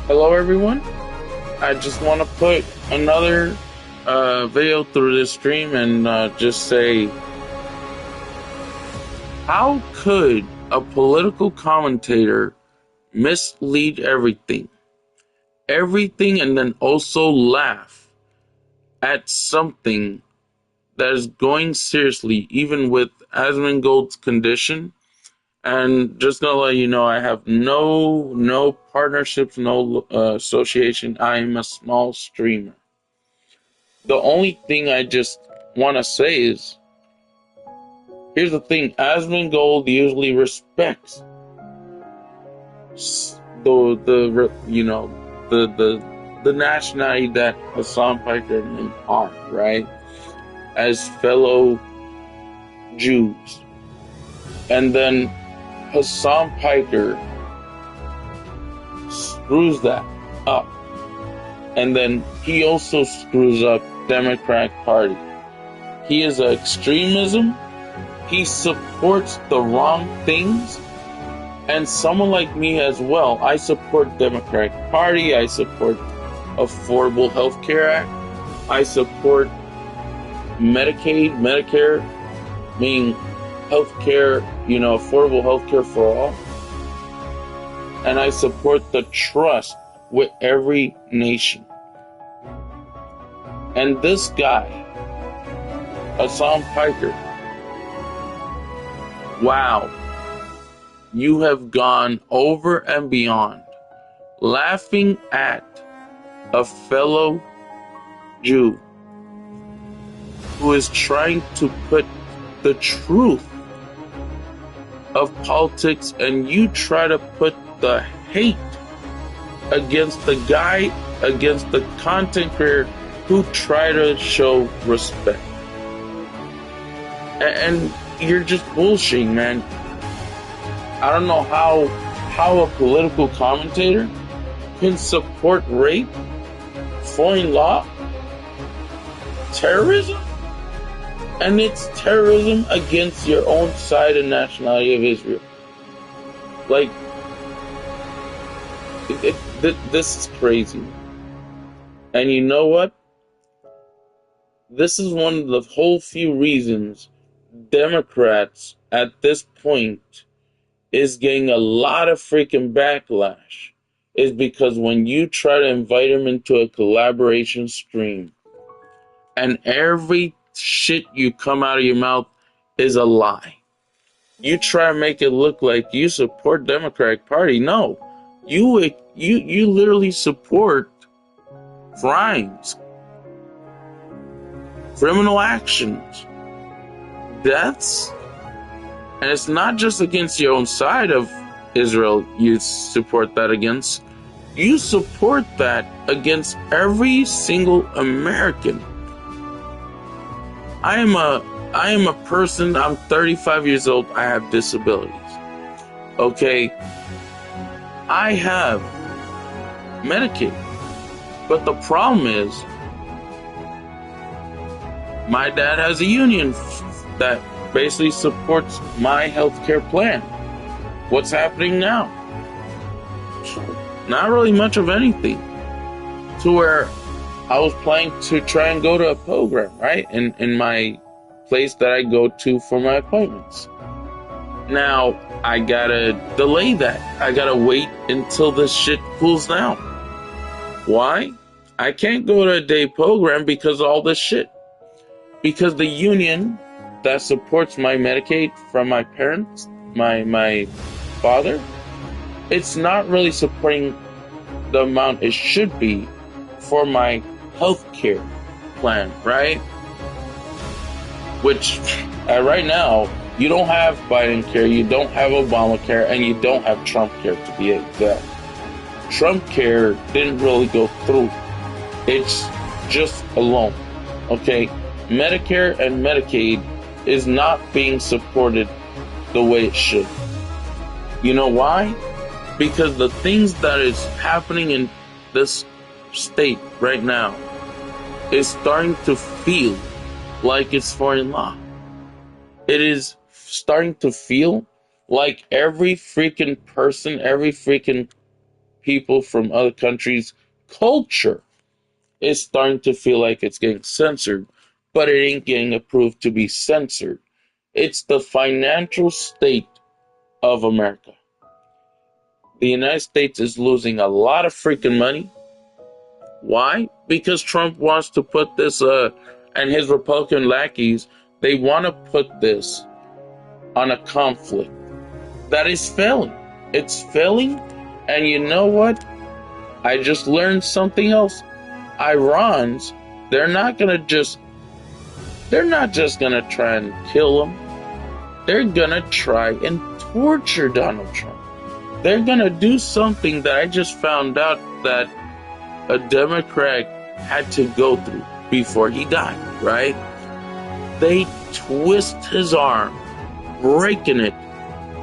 Hello, everyone. I just want to put another video through this stream and just say, how could a political commentator mislead everything, and then also laugh at something that is going seriously, even with Asmongold's condition? And just gonna let you know, I have no partnerships, no association. I am a small streamer. The only thing I just want to say is, here's the thing: Asmongold usually respects the nationality that Hasan, Piker, and him are, right, as fellow Jews. And then Hasan Piker screws that up, and then he also screws up Democratic Party. He is an extremism. He supports the wrong things. And someone like me as well, I support Democratic Party. I support Affordable Health Care Act. I support Medicaid, Medicare, meaning healthcare, affordable healthcare for all. And I support the trust with every nation. And this guy, Hasan Piker, wow, you have gone over and beyond, laughing at a fellow Jew who is trying to put the truth of politics, and you try to put the hate against the guy, against the content creator who try to show respect. And you're just bullshitting, man. I don't know how a political commentator can support rape, foreign law, terrorism, and it's terrorism against your own side and nationality of Israel. Like, this is crazy. And you know what? This is one of the whole few reasons Democrats at this point is getting a lot of freaking backlash, is because when you try to invite him into a collaboration stream and every shit you come out of your mouth is a lie, you try to make it look like you support Democratic Party. No, you literally support crimes, criminal actions, deaths. And it's not just against your own side of Israel you support that against. You support that against every single American. I am a person, I'm 35 years old, I have disabilities. Okay? I have Medicaid. But the problem is, my dad has a union that basically supports my healthcare plan. What's happening now? Not really much of anything. To where I was planning to try and go to a program, right? In my place that I go to for my appointments. Now, I gotta delay that. I gotta wait until this shit cools down. Why? I can't go to a day program because of all this shit. Because the union that supports my Medicaid from my parents, my father, it's not really supporting the amount it should be for my health care plan, right? Which, right now, you don't have Biden care, you don't have Obamacare, and you don't have Trump care, to be exact. Trump care didn't really go through. It's just a loan, okay? Medicare and Medicaid is not being supported the way it should. You know why? Because the things that is happening in this state right now is starting to feel like it's foreign law. It is starting to feel like every freaking person, every freaking people from other countries' culture is starting to feel like it's getting censored, but it ain't getting approved to be censored. It's the financial state of America. The United States is losing a lot of freaking money. Why? Because Trump wants to put this, and his Republican lackeys, they want to put this on a conflict that is failing. It's failing, and you know what? I just learned something else. Irans, they're not just gonna try and kill him. They're gonna try and torture Donald Trump. They're gonna do something that I just found out that a Democrat had to go through before he died, right? They twist his arm, breaking it.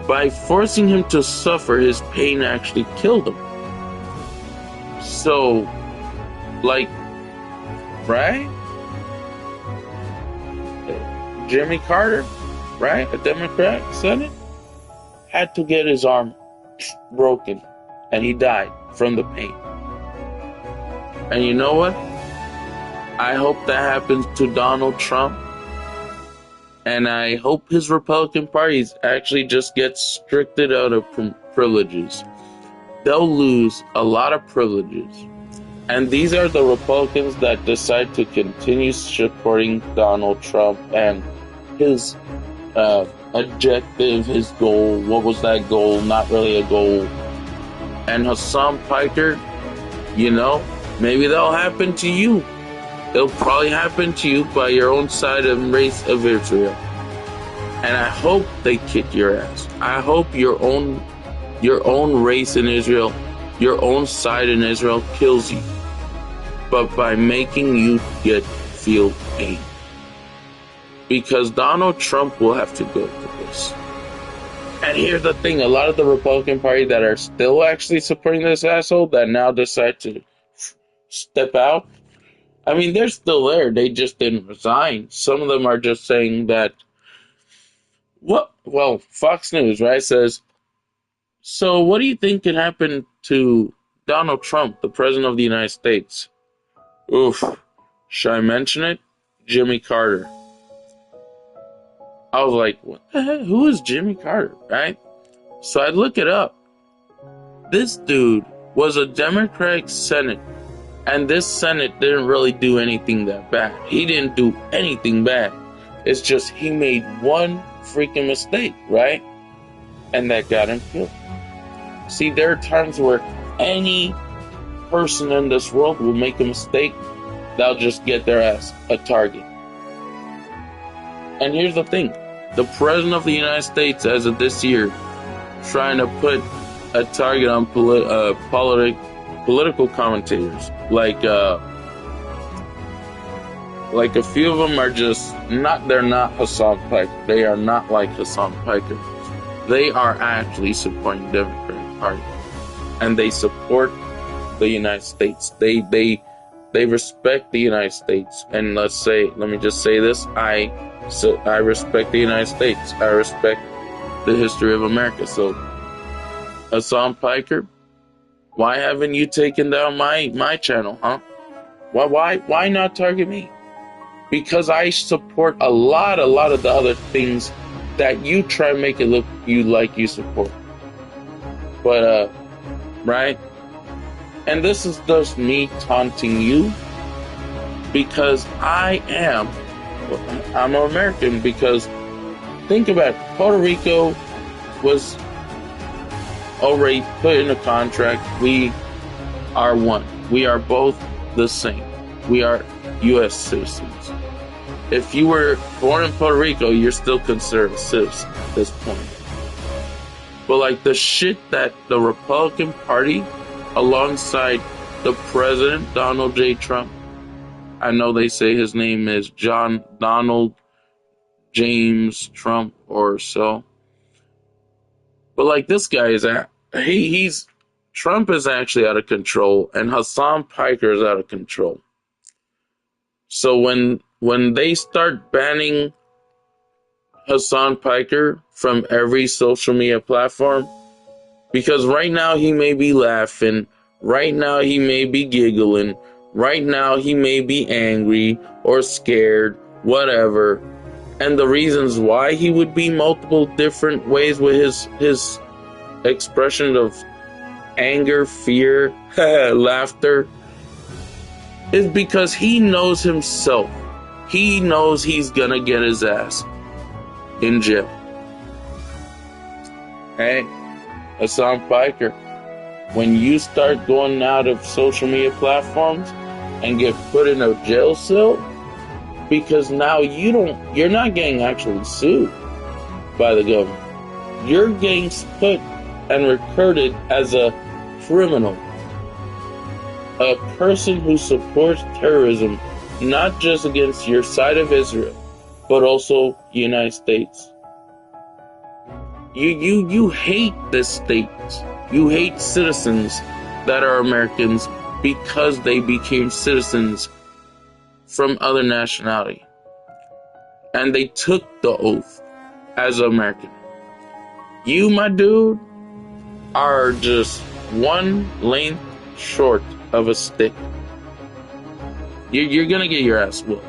By forcing him to suffer, his pain actually killed him. So, like, right? Jimmy Carter, right? A Democrat Senate, had to get his arm broken, and he died from the pain. And you know what? I hope that happens to Donald Trump. And I hope his Republican parties actually just get stricted out of privileges. They'll lose a lot of privileges. And these are the Republicans that decide to continue supporting Donald Trump and his objective, his goal. What was that goal? Not really a goal. And Hasan Piker, you know, maybe that'll happen to you. It'll probably happen to you by your own side and race of Israel. And I hope they kick your ass. I hope your own race in Israel, your own side in Israel kills you. But by making you feel pain. Because Donald Trump will have to go through this. And here's the thing, a lot of the Republican Party that are still actually supporting this asshole that now decide to step out, I mean, they're still there. They just didn't resign. Some of them are just saying that, well, Fox News, right, says, so what do you think can happen to Donald Trump, the President of the United States? Oof. Should I mention it? Jimmy Carter. I was like, what the heck? Who is Jimmy Carter, right? So I look it up. This dude was a Democratic Senate. And this Senate didn't really do anything that bad. He didn't do anything bad. It's just he made one freaking mistake, right? And that got him killed. See, there are times where any person in this world will make a mistake, they'll just get their ass a target. And here's the thing. The President of the United States, as of this year, trying to put a target on political commentators. Like a few of them are just they're not Hasan Piker. They are not like Hasan Piker. They are actually supporting the Democratic Party. And they support the United States. They respect the United States. And let me just say this, I respect the United States. I respect the history of America. So Hasan Piker, why haven't you taken down my channel, huh? Why not target me? Because I support a lot of the other things that you try to make it look like you support. But right? And this is just me taunting you because I'm an American. Because think about it, Puerto Rico was already put in a contract. We are one. We are both the same. We are U.S. citizens. If you were born in Puerto Rico, you're still considered a citizen at this point. But like the shit that the Republican Party, alongside the President, Donald J. Trump, I know they say his name is Donald James Trump or so. But like this guy is Trump is actually out of control, and Hasan Piker is out of control. So when they start banning Hasan Piker from every social media platform, because right now he may be laughing, Right now he may be giggling. Right now he may be angry or scared, whatever. And the reasons why he would be multiple different ways with his expression of anger, fear, laughter, is because he knows himself. He knows he's gonna get his ass in jail. Hey, Hasan Piker, when you start going out of social media platforms and get put in a jail cell, because now you're not getting actually sued by the government. You're getting put and recorded as a criminal, a person who supports terrorism, not just against your side of Israel, but also the United States. You hate this state. You hate citizens that are Americans because they became citizens from other nationality. And they took the oath as American. You, my dude, are just one length short of a stick. You're gonna get your ass whooped.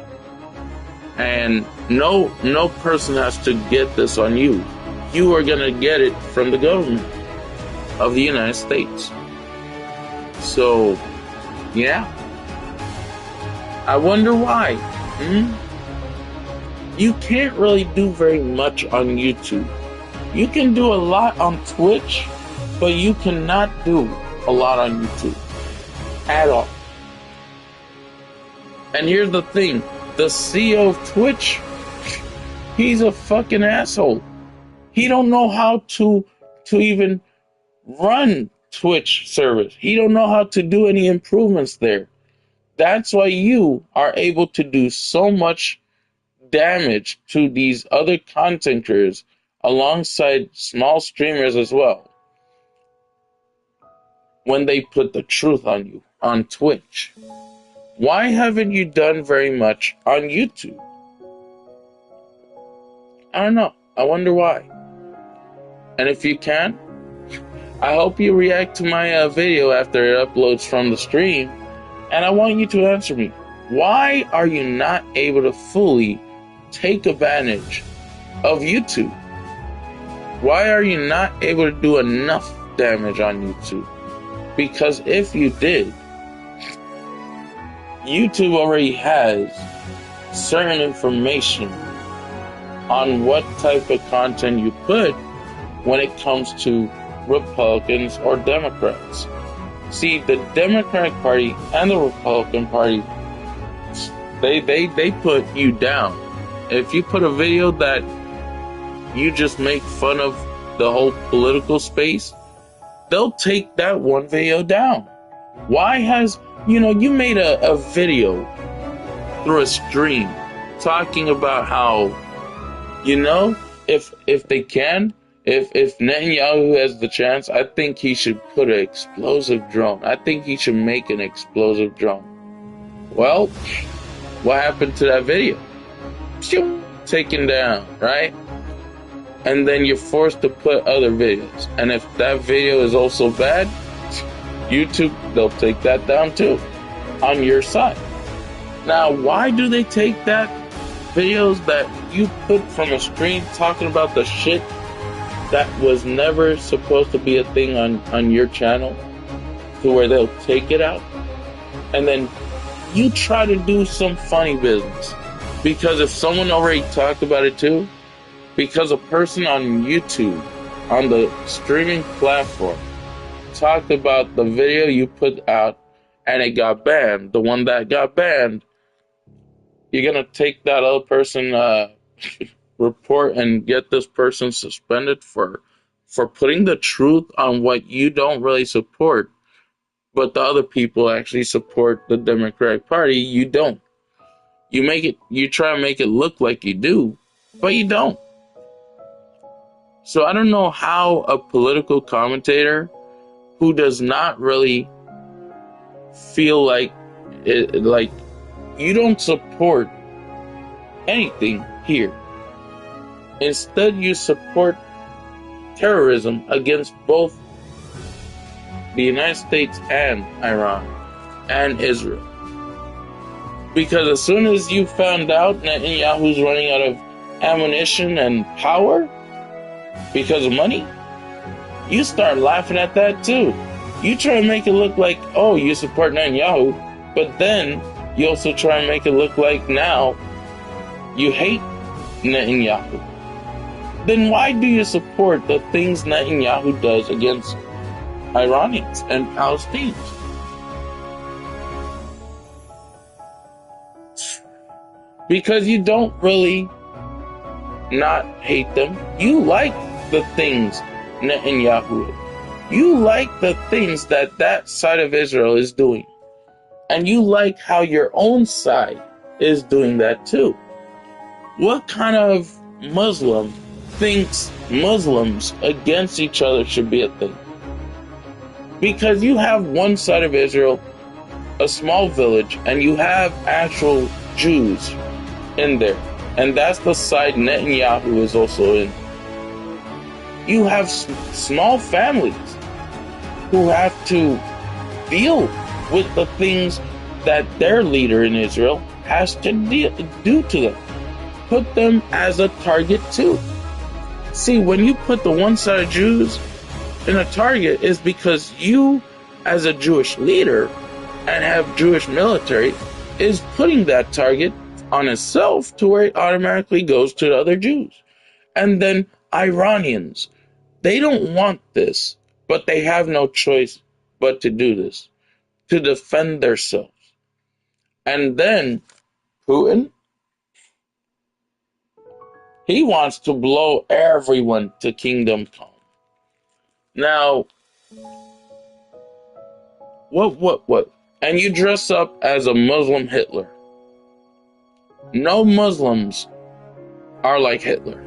And no person has to get this on you. You are gonna get it from the government of the United States. So, yeah. I wonder why. You can't really do very much on YouTube. You can do a lot on Twitch, but you cannot do a lot on YouTube at all. And here's the thing, the CEO of Twitch, he's a fucking asshole. He don't know how to even run Twitch service. He don't know how to do any improvements there. That's why you are able to do so much damage to these other content creators alongside small streamers as well. When they put the truth on you on Twitch. Why haven't you done very much on YouTube? I don't know. I wonder why. And if you can, I hope you react to my video after it uploads from the stream. And I want you to answer me. Why are you not able to fully take advantage of YouTube? Why are you not able to do enough damage on YouTube? Because if you did, YouTube already has certain information on what type of content you put when it comes to Republicans or Democrats. See, the Democratic Party and the Republican Party, they put you down. If you put a video that you just make fun of the whole political space, they'll take that one video down. Why has, you made a video through a stream talking about how, if they can, if Netanyahu has the chance, I think he should put an explosive drone. I think he should make an explosive drone. Well, what happened to that video? Taken down, right? And then you're forced to put other videos. And if that video is also bad, YouTube, they'll take that down too, on your side. Now, why do they take that videos that you put from a stream talking about the shit that was never supposed to be a thing on your channel, to where they'll take it out? And then you try to do some funny business. Because if someone already talked about it too, because a person on YouTube, on the streaming platform, talked about the video you put out and it got banned, the one that got banned, you're going to take that other person report and get this person suspended for putting the truth on what you don't really support, but the other people actually support the Democratic Party. You don't. You try to make it look like you do, but you don't. So I don't know how a political commentator who does not really feel like you don't support anything here. Instead, you support terrorism against both the United States and Iran and Israel. Because as soon as you found out Netanyahu's running out of ammunition and power because of money, you start laughing at that too. You try to make it look like, oh, you support Netanyahu, but then you also try and make it look like now you hate Netanyahu. Then why do you support the things Netanyahu does against Iranians and Palestinians? Because you don't really not hate them. You like the things Netanyahu is. You like the things that side of Israel is doing. And you like how your own side is doing that too. What kind of Muslim thinks Muslims against each other should be a thing? Because you have one side of Israel, a small village, and you have actual Jews in there. And that's the side Netanyahu is also in. You have small families who have to deal with the things that their leader in Israel has to do to them. Put them as a target too. See, when you put the one side of Jews in a target, is because you, as a Jewish leader and have Jewish military, is putting that target on itself to where it automatically goes to the other Jews. And then Iranians, they don't want this, but they have no choice but to do this, to defend themselves. And then Putin, he wants to blow everyone to kingdom come. Now, what? And you dress up as a Muslim Hitler. No Muslims are like Hitler.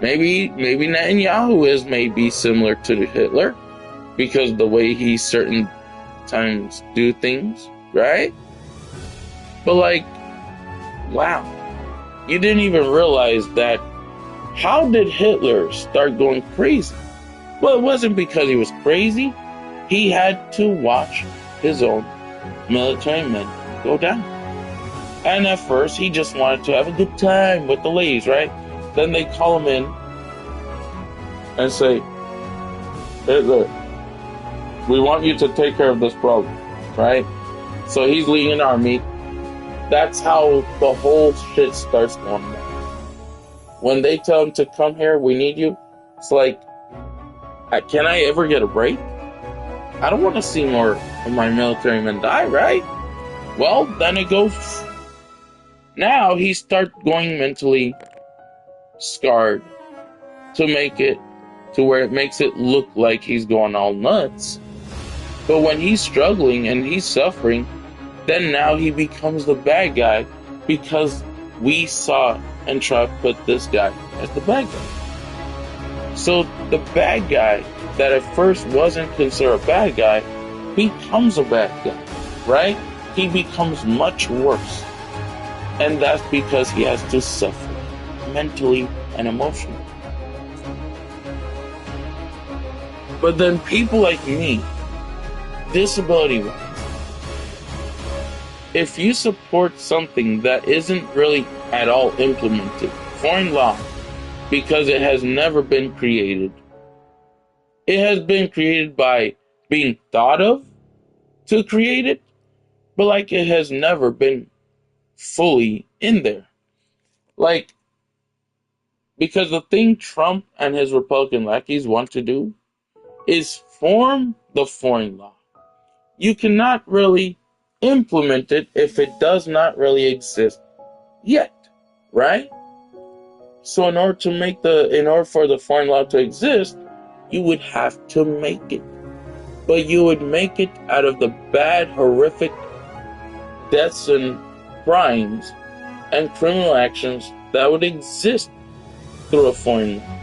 Maybe Netanyahu is maybe similar to Hitler because the way he certain times do things, right? But like, wow, you didn't even realize that. How did Hitler start going crazy? Well, it wasn't because he was crazy. He had to watch his own military men go down. And at first, he just wanted to have a good time with the ladies, right? Then they call him in and say, Hitler, we want you to take care of this problem, right? So he's leading an army. That's how the whole shit starts going on. When they tell him to come here, we need you, it's like, can I ever get a break? I don't want to see more of my military men die, right? Well, then it goes. Now he starts going mentally scarred to make it to where it makes it look like he's going all nuts. But when he's struggling and he's suffering, then now he becomes the bad guy because we saw and try to put this guy as the bad guy. So the bad guy that at first wasn't considered a bad guy becomes a bad guy, right? He becomes much worse. And that's because he has to suffer mentally and emotionally. But then people like me, disability-wise, if you support something that isn't really at all implemented, foreign law, because it has never been created, it has been created by being thought of to create it, but like it has never been fully in there. Like, because the thing Trump and his Republican lackeys want to do is form the foreign law. You cannot really implement it if it does not really exist yet, right? So in order for the foreign law to exist, you would have to make it. But you would make it out of the bad, horrific deaths and crimes and criminal actions that would exist through a foreign law.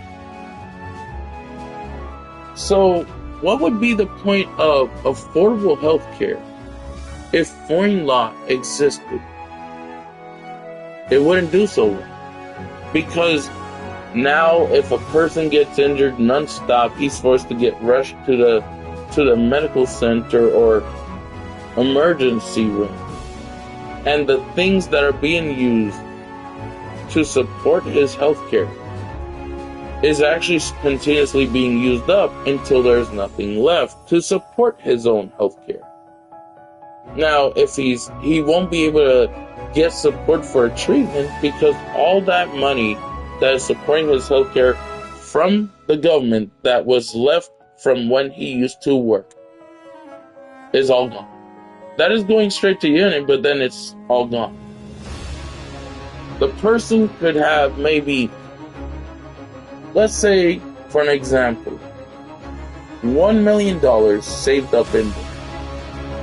So, what would be the point of affordable health care if foreign law existed? It wouldn't do so well. Because now if a person gets injured non-stop, he's forced to get rushed to the to the medical center or emergency room, and the things that are being used to support his health care is actually continuously being used up until there's nothing left to support his own health care. Now, if he won't be able to get support for a treatment because all that money that is supporting his health care from the government that was left from when he used to work is all gone. That is going straight to union, but then it's all gone. The person could have maybe, let's say, for an example, $1 million saved up in there.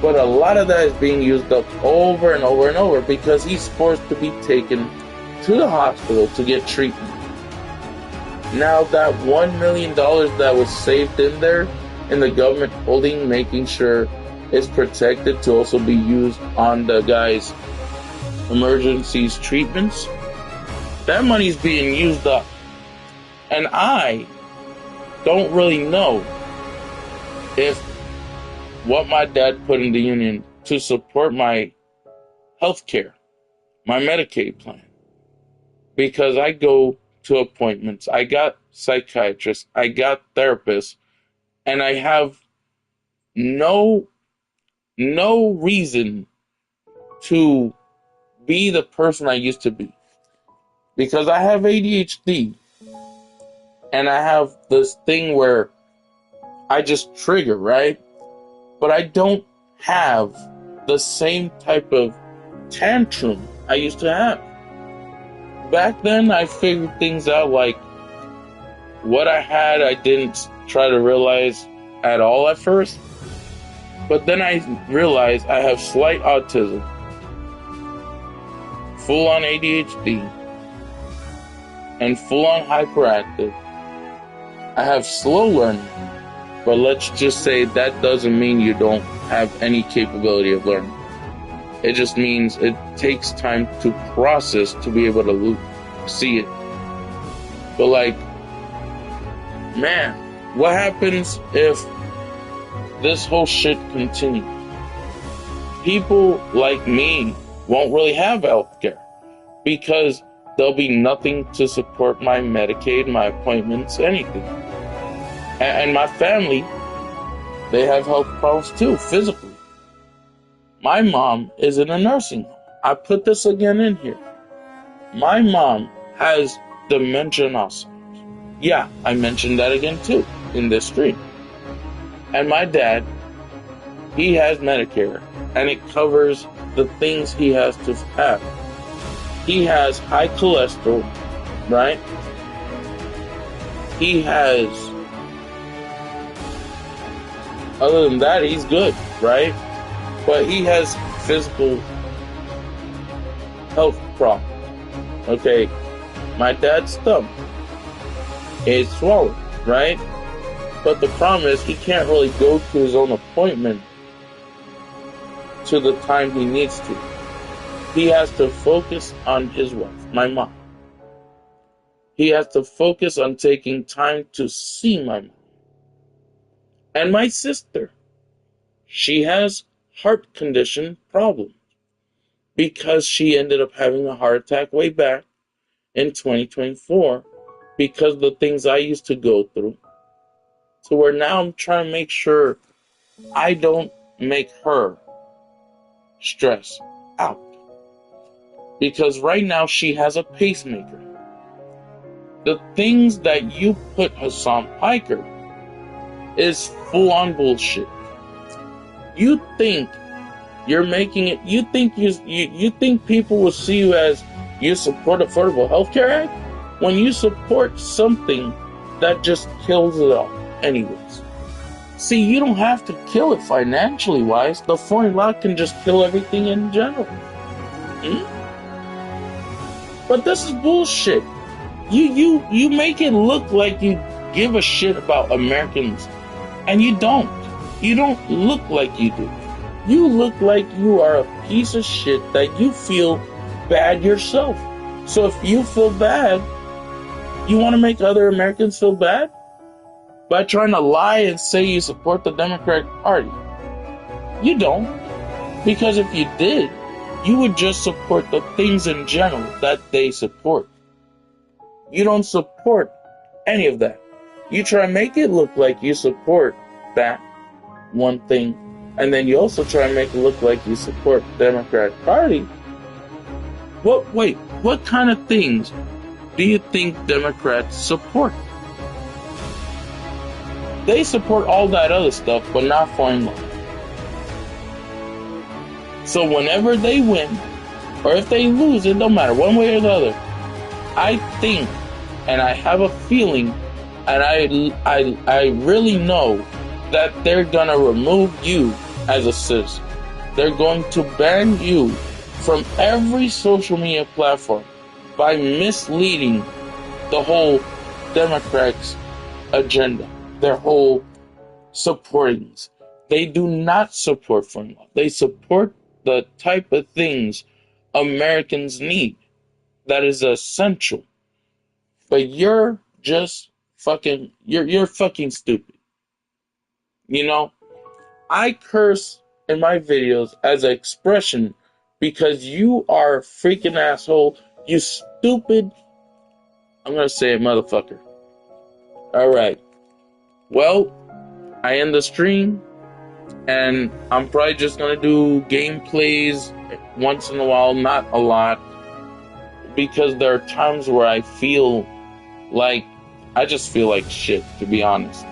But a lot of that is being used up over and over and over because he's forced to be taken to the hospital to get treatment. Now that $1 million that was saved in there, and the government holding, making sure it's protected to also be used on the guy's emergencies treatments, that money's being used up. And I don't really know if what my dad put in the union to support my health care, my Medicaid plan, because I go to appointments, I got psychiatrists, I got therapists, and I have no reason to be the person I used to be, because I have ADHD and I have this thing where I just trigger, right? But I don't have the same type of tantrum I used to have. Back then, I figured things out, like what I had, I didn't try to realize at all at first. But then I realized I have slight autism, full-on ADHD, and full-on hyperactive. I have slow learning, but let's just say that doesn't mean you don't have any capability of learning. It just means it takes time to process to be able to see it. But like, man, what happens if this whole shit continues? People like me won't really have health care because there'll be nothing to support my Medicaid, my appointments, anything. And my family, they have health problems too, physically. My mom is in a nursing home. I put this again in here. My mom has dementia and Alzheimer's. Yeah, I mentioned that again too in this stream. And my dad, he has Medicare, and it covers the things he has to have. He has high cholesterol, right? He has, other than that, he's good, right? But he has physical health problems. Okay, my dad's stomach is swollen, right? But the problem is he can't really go to his own appointment to the time he needs to. He has to focus on his wife, my mom. He has to focus on taking time to see my mom. And my sister, she has heart condition problems because she ended up having a heart attack way back in 2024 because of the things I used to go through. So where now I'm trying to make sure I don't make her stress out. Because right now she has a pacemaker. The things that you put Hasan Piker is full-on bullshit. You think you're making it, you think people will see you as you support Affordable Health Care Act when you support something that just kills it all anyways. See, you don't have to kill it financially wise. The foreign law can just kill everything in general. But this is bullshit. You make it look like you give a shit about Americans, and you don't. You don't look like you do. You look like you are a piece of shit that you feel bad yourself. So if you feel bad, you want to make other Americans feel bad? by trying to lie and say you support the Democratic Party. You don't. Because if you did, you would just support the things in general that they support. You don't support any of that. You try to make it look like you support that one thing, and then you also try to make it look like you support the Democratic Party. What kind of things do you think Democrats support? They support all that other stuff, but not foreign law. So whenever they win, or if they lose, it don't matter, one way or the other, I think, and I have a feeling, and I really know that they're gonna remove you as a citizen. They're going to ban you from every social media platform by misleading the whole Democrats' agenda, their whole supportings. They do not support foreign law. They support the type of things Americans need. That is essential. But you're just fucking, you're fucking stupid. You know, I curse in my videos as an expression because you are a freaking asshole. You stupid, I'm gonna say it, motherfucker. Alright. Well, I end the stream, and I'm probably just gonna do gameplays once in a while, not a lot, because there are times where I just feel like shit, to be honest.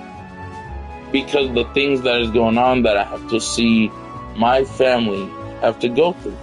Because the things that is going on that I have to see my family have to go through.